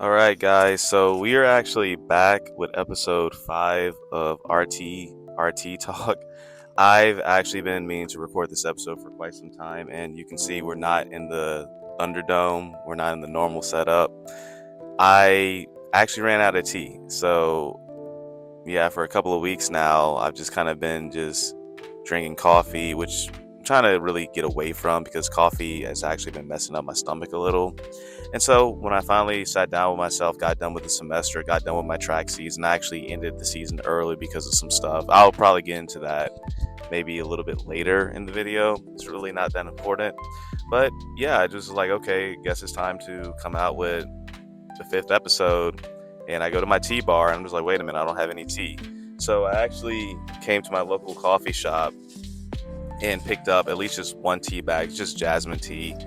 All right, guys. So we are actually back with episode 5 of RT Talk. I've actually been meaning to record this episode for quite some time, and you can see we're not in the Underdome. We're not in the normal setup. I actually ran out of tea. So, yeah, for a couple of weeks now, I've just kind of been just drinking coffee, which I'm trying to really get away from because coffee has actually been messing up my stomach a little. And so when I finally sat down with myself, got done with the semester, got done with my track season, I actually ended the season early because of some stuff. I'll probably get into that maybe a little bit later in the video. It's really not that important. But yeah, I just was like, okay, guess it's time to come out with the 5th episode. And I go to my tea bar and I'm just like, wait a minute, I don't have any tea. So I actually came to my local coffee shop and picked up at least just one tea bag, just jasmine tea.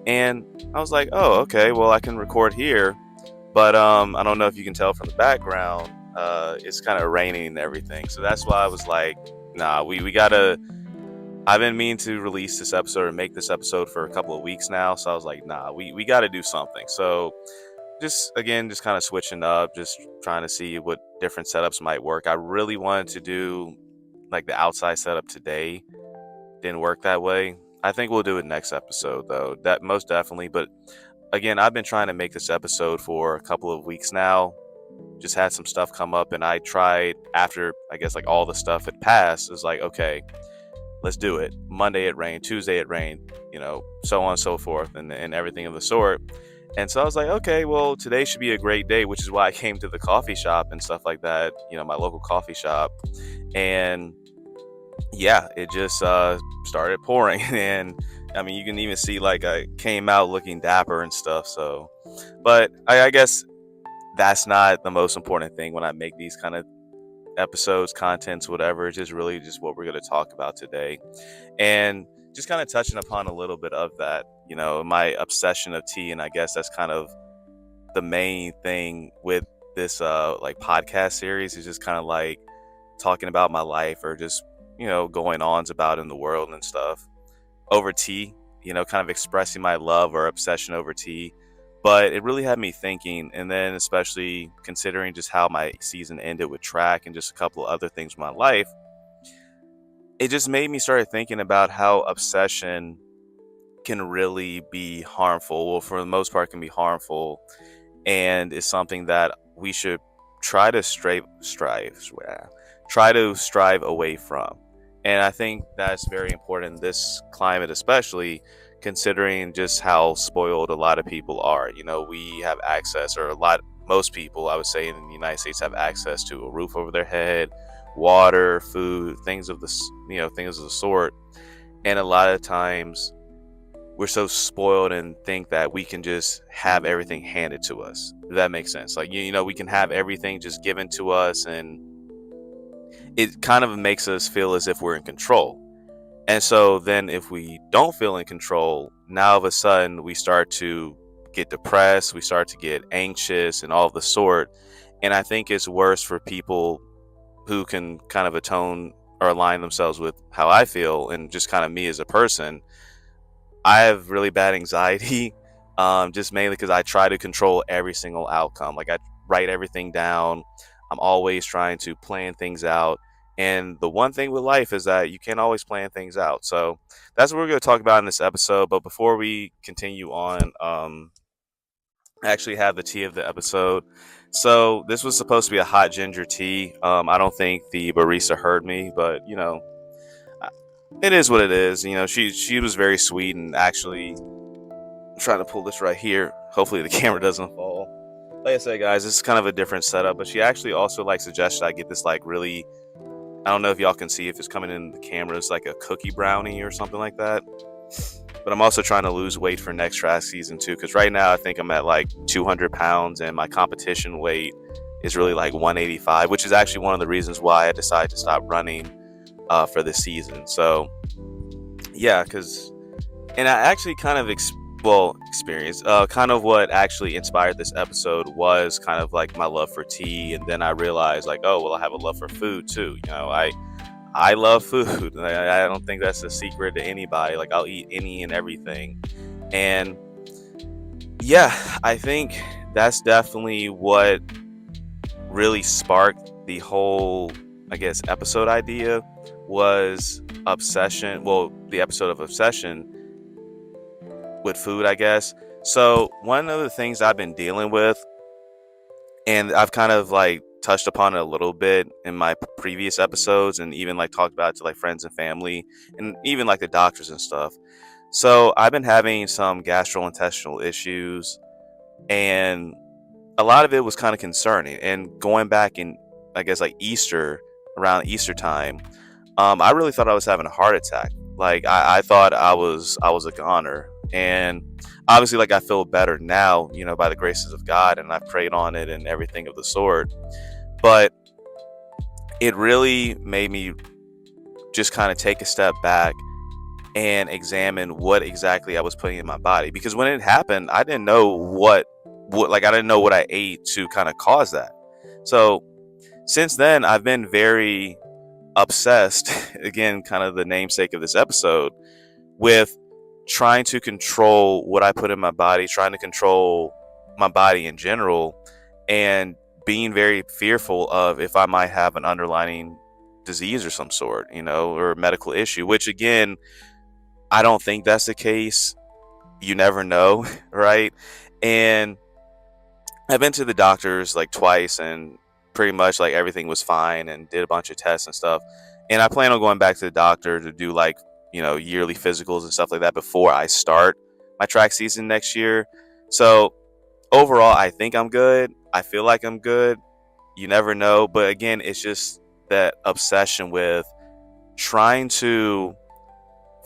And I was like, oh, okay, well, I can record here. But I don't know if you can tell from the background, it's kind of raining and everything. So that's why I was like, nah, we gotta. I've been meaning to release this episode or make this episode for a couple of weeks now. So I was like, nah, we got to do something. So just again, just kind of switching up, just trying to see what different setups might work. I really wanted to do like the outside setup today. Didn't work that way. I think we'll do it next episode though. That most definitely. But again, I've been trying to make this episode for a couple of weeks now. Just had some stuff come up and I tried after I guess like all the stuff had passed. It was like, okay, let's do it. Monday it rained, Tuesday it rained, so on and so forth and everything of the sort. And so I was like, okay, well, today should be a great day, which is why I came to the coffee shop and stuff like that, my local coffee shop. And yeah, it just started pouring. And I mean, you can even see like I came out looking dapper and stuff. So, but I guess that's not the most important thing when I make these kind of episodes, contents, whatever. It's just really just what we're going to talk about today. And just kind of touching upon a little bit of that, my obsession of tea. And I guess that's kind of the main thing with this like podcast series is just kind of like talking about my life or just going ons about in the world and stuff over tea, kind of expressing my love or obsession over tea. But it really had me thinking, and then especially considering just how my season ended with track and just a couple of other things in my life, it just made me start thinking about how obsession can really be harmful. Well, for the most part, can be harmful, and is something that we should try to strive away from. And I think that's very important in this climate, especially considering just how spoiled a lot of people are. We have access, or most people, I would say, in the United States have access to a roof over their head, water, food, things of the sort. And a lot of times we're so spoiled and think that we can just have everything handed to us. If that makes sense. Like, we can have everything just given to us, and it kind of makes us feel as if we're in control. And so then if we don't feel in control, now all of a sudden we start to get depressed, we start to get anxious and all of the sort. And I think it's worse for people who can kind of atone or align themselves with how I feel and just kind of me as a person. I have really bad anxiety, just mainly because I try to control every single outcome. Like I write everything down. I'm always trying to plan things out. And the one thing with life is that you can't always plan things out. So that's what we're going to talk about in this episode. But before we continue on, I actually have the tea of the episode. So this was supposed to be a hot ginger tea. I don't think the barista heard me, but it is what it is. She was very sweet, and actually I'm trying to pull this right here. Hopefully the camera doesn't fall. Like I said, guys, this is kind of a different setup, but she actually also suggested I get this really, I don't know if y'all can see if it's coming in the camera. It's like a cookie brownie or something like that. But I'm also trying to lose weight for next track season too, because right now I think I'm at 200 pounds and my competition weight is really 185, which is actually one of the reasons why I decided to stop running for this season. So yeah, and I actually kind of experience kind of what actually inspired this episode was kind of my love for tea. And then I realized oh, well, I have a love for food too. I love food. I don't think that's a secret to anybody. I'll eat any and everything. And yeah, I think that's definitely what really sparked the whole, I guess, episode idea was obsession. Well, the episode of obsession with food, I guess. So one of the things I've been dealing with, and I've kind of like touched upon it a little bit in my previous episodes, and even like talked about it to like friends and family, and even like the doctors and stuff. So I've been having some gastrointestinal issues, and a lot of it was kind of concerning. And going back in, I guess, like Easter, around Easter time, I really thought I was having a heart attack. Like I thought I was a goner, and obviously, like I feel better now, by the graces of God, and I've prayed on it and everything of the sort. But it really made me just kind of take a step back and examine what exactly I was putting in my body, because when it happened, I didn't know what like I didn't know what I ate to kind of cause that. So since then, I've been very obsessed, again, kind of the namesake of this episode, with trying to control what I put in my body, trying to control my body in general, and being very fearful of if I might have an underlying disease or some sort, or a medical issue, which again, I don't think that's the case. You never know, right? And I've been to the doctors like twice, and pretty much like everything was fine, and did a bunch of tests and stuff. And I plan on going back to the doctor to do like, yearly physicals and stuff like that before I start my track season next year. So overall, I think I'm good. I feel like I'm good. You never know. But again, it's just that obsession with trying to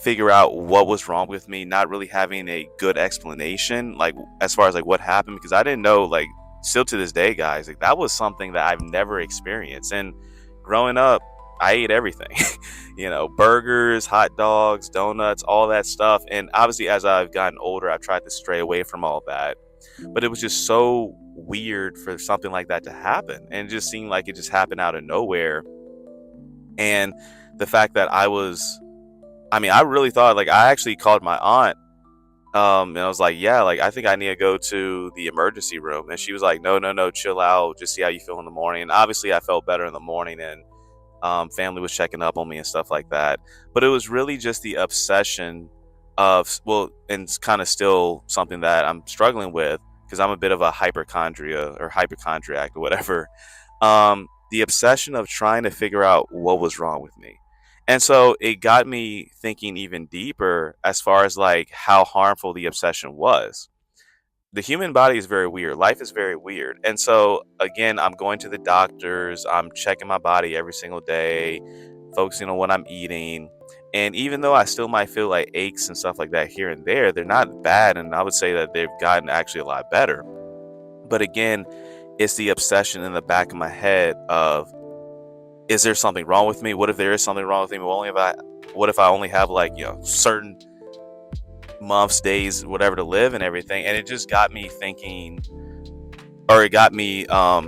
figure out what was wrong with me, not really having a good explanation, like as far as like what happened, because I didn't know, like still to this day, guys, like that was something that I've never experienced. And growing up, I ate everything, burgers, hot dogs, donuts, all that stuff. And obviously, as I've gotten older, I've tried to stray away from all that. But it was just so weird for something like that to happen. And it just seemed like it just happened out of nowhere. And the fact that I really thought, like, I actually called my aunt, and I was like, yeah, like, I think I need to go to the emergency room. And she was like, no, no, no, chill out. Just see how you feel in the morning. And obviously, I felt better in the morning, and family was checking up on me and stuff like that. But it was really just the obsession of, well, and it's kind of still something that I'm struggling with, because I'm a bit of a hypochondriac or whatever. The obsession of trying to figure out what was wrong with me. And so it got me thinking even deeper as far as like how harmful the obsession was. The human body is very weird. Life is very weird. And so again, I'm going to the doctors, I'm checking my body every single day, focusing on what I'm eating. And even though I still might feel like aches and stuff like that here and there, they're not bad. And I would say that they've gotten actually a lot better. But again, it's the obsession in the back of my head of, is there something wrong with me? What if there is something wrong with me? What if I only have like, certain months, days, whatever to live and everything? And it just got me thinking, or it got me, or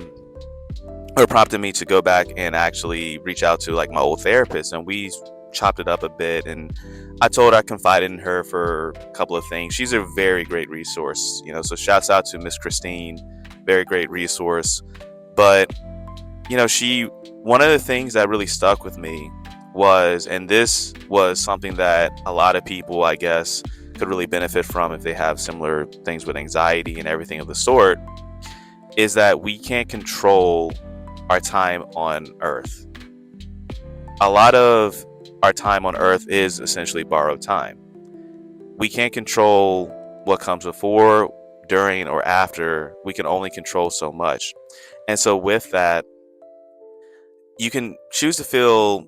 prompted me to go back and actually reach out to like my old therapist, and we chopped it up a bit. And I told her I confided in her for a couple of things. She's a very great resource, so shouts out to Miss Christine, very great resource. But one of the things that really stuck with me was, and this was something that a lot of people, I guess, could really benefit from if they have similar things with anxiety and everything of the sort, is that we can't control our time on Earth. A lot of our time on Earth is essentially borrowed time. We can't control what comes before, during, or after. We can only control so much. And so with that, you can choose to feel,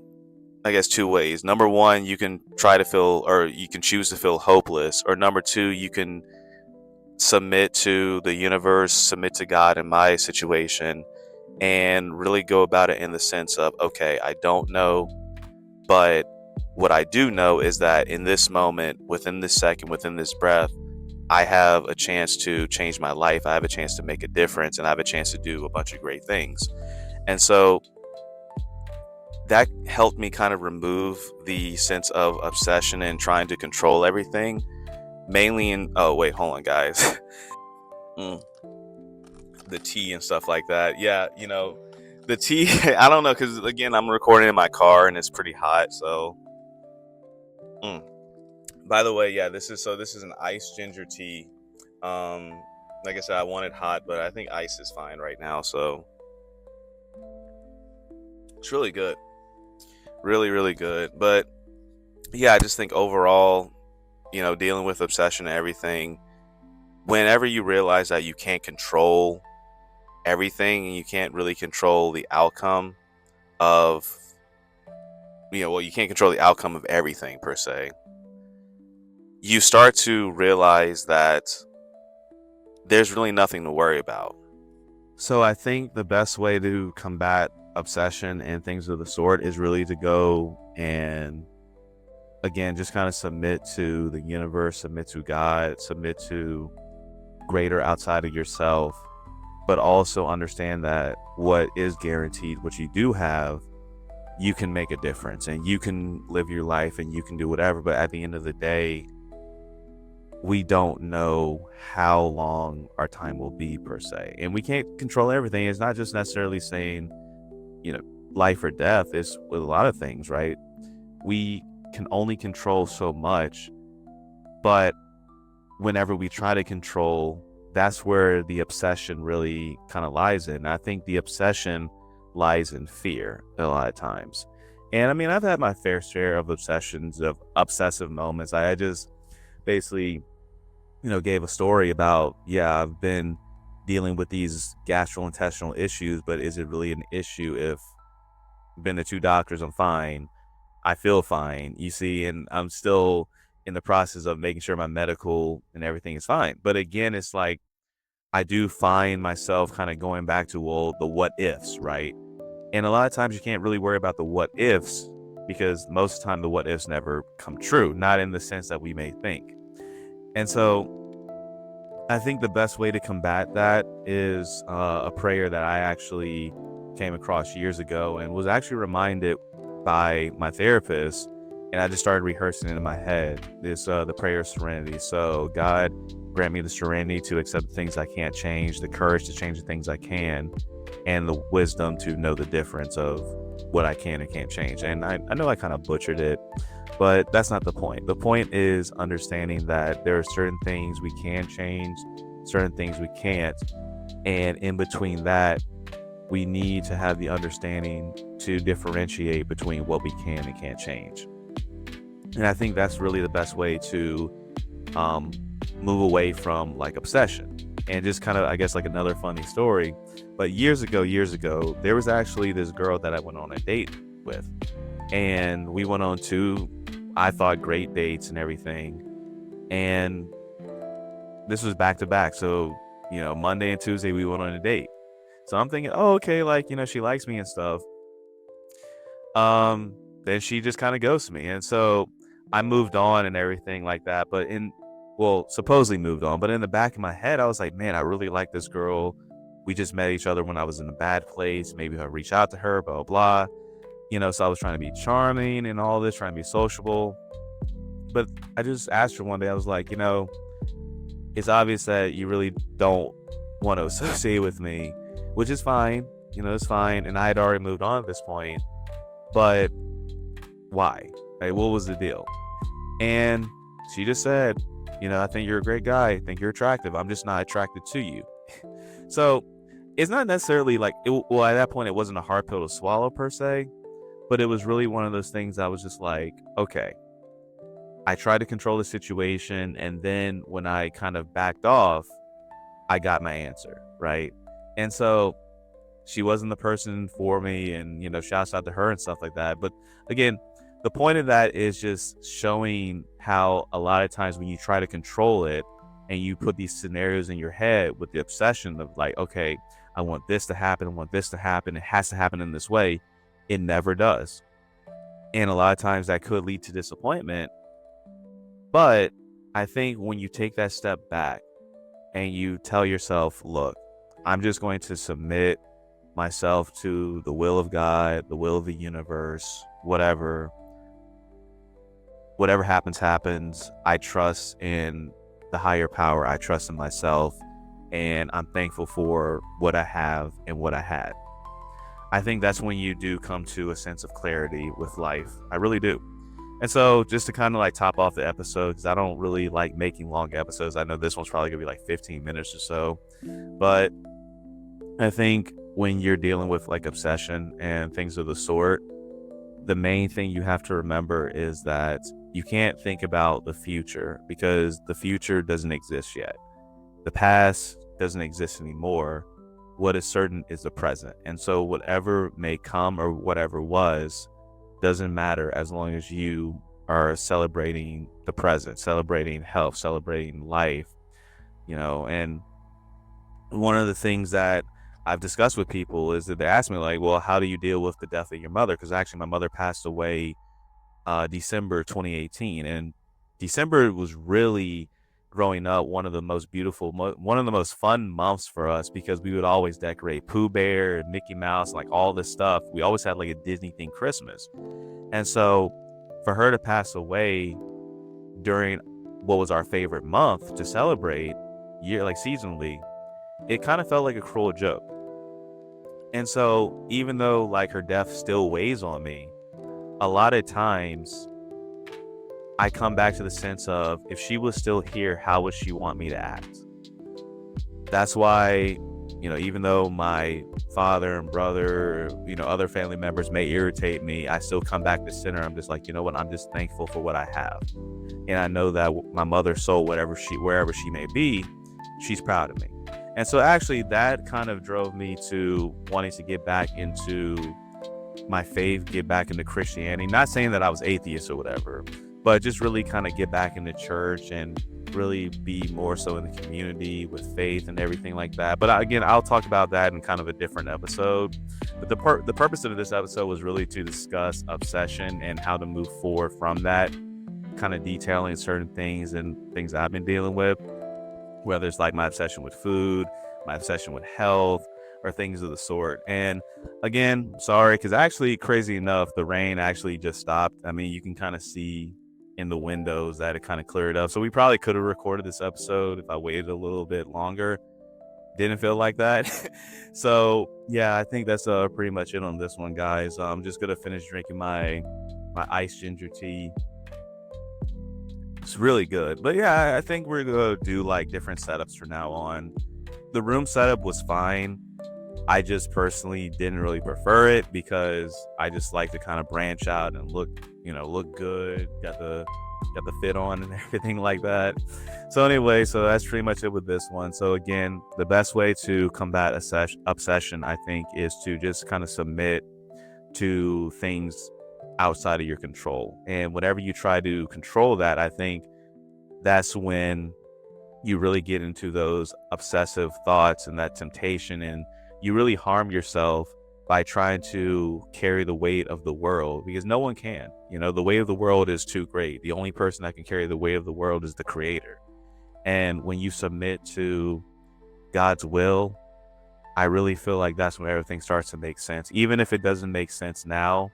I guess, two ways. Number one, you can choose to feel hopeless. Or number two, you can submit to the universe, submit to God in my situation, and really go about it in the sense of, okay, I don't know, but what I do know is that in this moment, within this second, within this breath, I have a chance to change my life. I have a chance to make a difference, and I have a chance to do a bunch of great things. And so that helped me kind of remove the sense of obsession and trying to control everything. Mainly oh wait, hold on, guys. the tea and stuff like that. Yeah, the tea. I don't know, because again, I'm recording in my car and it's pretty hot. So, mm. By the way, yeah, this is an iced ginger tea. Um, like I said, I want it hot, but I think ice is fine right now. So it's really good, really, really good. But yeah, I just think overall, dealing with obsession and everything, whenever you realize that you can't control everything and you can't really control the outcome of, you can't control the outcome of everything per se, you start to realize that there's really nothing to worry about. So I think the best way to combat obsession and things of the sort is really to go and, again, just kind of submit to the universe, submit to God, submit to greater outside of yourself, but also understand that what is guaranteed, what you do have, you can make a difference and you can live your life and you can do whatever. But at the end of the day, we don't know how long our time will be per se, and we can't control everything. It's not just necessarily saying, life or death. It's with a lot of things, right? We can only control so much, but whenever we try to control, that's where the obsession really kind of lies in. I think the obsession lies in fear a lot of times. And I mean, I've had my fair share of obsessions, of obsessive moments. I just basically, gave a story about, yeah, I've been dealing with these gastrointestinal issues, but is it really an issue if I've been to 2 doctors, I'm fine, I feel fine, you see, and I'm still in the process of making sure my medical and everything is fine. But again, it's like, I do find myself kind of going back to, well, the what ifs, right? And a lot of times you can't really worry about the what ifs because most of the time the what ifs never come true, not in the sense that we may think. And so I think the best way to combat that is a prayer that I actually came across years ago and was actually reminded by my therapist. And I just started rehearsing it in my head. This the prayer of serenity. So, God, grant me the serenity to accept the things I can't change, the courage to change the things I can, and the wisdom to know the difference of what I can and can't change. And I know I kind of butchered it, but that's not the point. The point is understanding that there are certain things we can change, certain things we can't. And in between that, we need to have the understanding to differentiate between what we can and can't change. And I think that's really the best way to move away from like obsession. And just kind of, I guess, like another funny story. But years ago, there was actually this girl that I went on a date with. And we went on 2, I thought, great dates and everything. And this was back to back. So, Monday and Tuesday we went on a date. So I'm thinking, oh, okay, like, she likes me and stuff. Then she just kind of ghosted me. And so I moved on and everything like that. But supposedly moved on. But in the back of my head, I was like, man, I really like this girl. We just met each other when I was in a bad place. Maybe I'll reach out to her, blah, blah, blah. So I was trying to be charming and all this, trying to be sociable. But I just asked her one day, I was like, it's obvious that you really don't want to associate with me, which is fine. It's fine. And I had already moved on at this point. But why? Like, what was the deal? And she just said, I think you're a great guy. I think you're attractive. I'm just not attracted to you. So it's not necessarily like, at that point, it wasn't a hard pill to swallow per se, but it was really one of those things I was just like, okay, I tried to control the situation. And then when I kind of backed off, I got my answer, right? And so she wasn't the person for me, and, shouts out to her and stuff like that. But again, the point of that is just showing how a lot of times when you try to control it and you put these scenarios in your head with the obsession of like, okay, I want this to happen, I want this to happen, it has to happen in this way, it never does. And a lot of times that could lead to disappointment. But I think when you take that step back and you tell yourself, look, I'm just going to submit myself to the will of God, the will of the universe, whatever happens. I trust in the higher power. I trust in myself. and I'm thankful for what I have and what I had. I think that's when you do come to a sense of clarity with life. I really do. And so, just to kind of like top off the episode, because I don't really like making long episodes. I know this one's probably gonna be like 15 minutes or so, but I think when you're dealing with like obsession and things of the sort, the main thing you have to remember is that you can't think about the future because the future doesn't exist yet. The past doesn't exist anymore. What is certain is the present. And so, whatever may come or whatever was doesn't matter as long as you are celebrating the present, celebrating health, celebrating life, and one of the things that I've discussed with people is that they ask me like, well, how do you deal with the death of your mother? Because actually my mother passed away December 2018, and December was really growing up one of the most beautiful, one of the most fun months for us because we would always decorate Pooh Bear, Mickey Mouse, like all this stuff. We always had like a Disney themed Christmas, and so for her to pass away during what was our favorite month to celebrate, like seasonally, it kind of felt like a cruel joke. And so even though like her death still weighs on me, a lot of times I come back to the sense of if she was still here, how would she want me to act? That's why, even though my father and brother, other family members may irritate me, I still come back to center. I'm just like, you know what? I'm just thankful for what I have. And I know that my mother's soul, wherever she may be, she's proud of me. And so actually that kind of drove me to wanting to get back into my faith, get back into Christianity. Not saying that I was atheist or whatever, but just really kind of get back into church and really be more so in the community with faith and everything like that. But again, I'll talk about that in kind of a different episode. But the purpose of this episode was really to discuss obsession and how to move forward from that, kind of detailing certain things and things I've been dealing with, whether it's like my obsession with food, my obsession with health, or things of the sort. And again, sorry, because actually, crazy enough, the rain actually just stopped. I mean, you can kind of see in the windows that it kind of cleared up. So we probably could have recorded this episode if I waited a little bit longer. Didn't feel like that. So yeah, I think that's pretty much it on this one, guys. I'm just gonna finish drinking my iced ginger tea. It's really good. But yeah, I think we're gonna do like different setups from now on. The room setup was fine. I just personally didn't really prefer it because I just like to kind of branch out and look good, got the fit on and everything like that. So anyway, so that's pretty much it with this one. So again, the best way to combat obsession, I think, is to just kind of submit to things outside of your control. And whenever you try to control that, I think that's when you really get into those obsessive thoughts and that temptation, and you really harm yourself by trying to carry the weight of the world, because no one can. The weight of the world is too great. The only person that can carry the weight of the world is the Creator. And when you submit to God's will, I really feel like that's when everything starts to make sense. Even if it doesn't make sense now,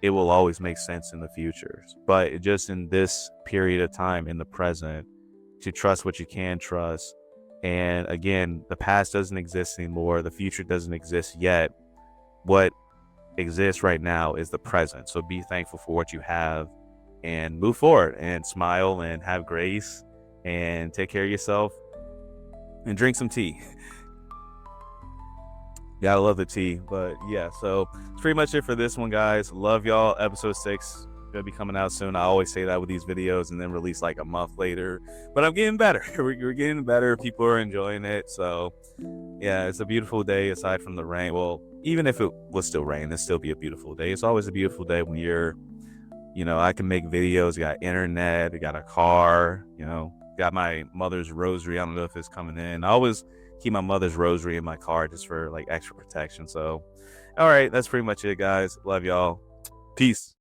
it will always make sense in the future. But just in this period of time, in the present, to trust what you can trust. And again, the past doesn't exist anymore. The future doesn't exist yet. What exists right now is the present. So be thankful for what you have and move forward and smile and have grace and take care of yourself and drink some tea. Gotta love the tea. But yeah, so it's pretty much it for this one, guys. Love y'all. Episode 6 gonna be coming out soon. I always say that with these videos and then release like a month later, but I'm getting better. We're getting better. People are enjoying it. So yeah, it's a beautiful day aside from the rain. Well, even if it was still rain, it'd still be a beautiful day. It's always a beautiful day when you're, I can make videos, got internet, I got a car, got my mother's rosary. I don't know if it's coming in. I always keep my mother's rosary in my car just for like extra protection. So all right, that's pretty much it, guys. Love y'all. Peace.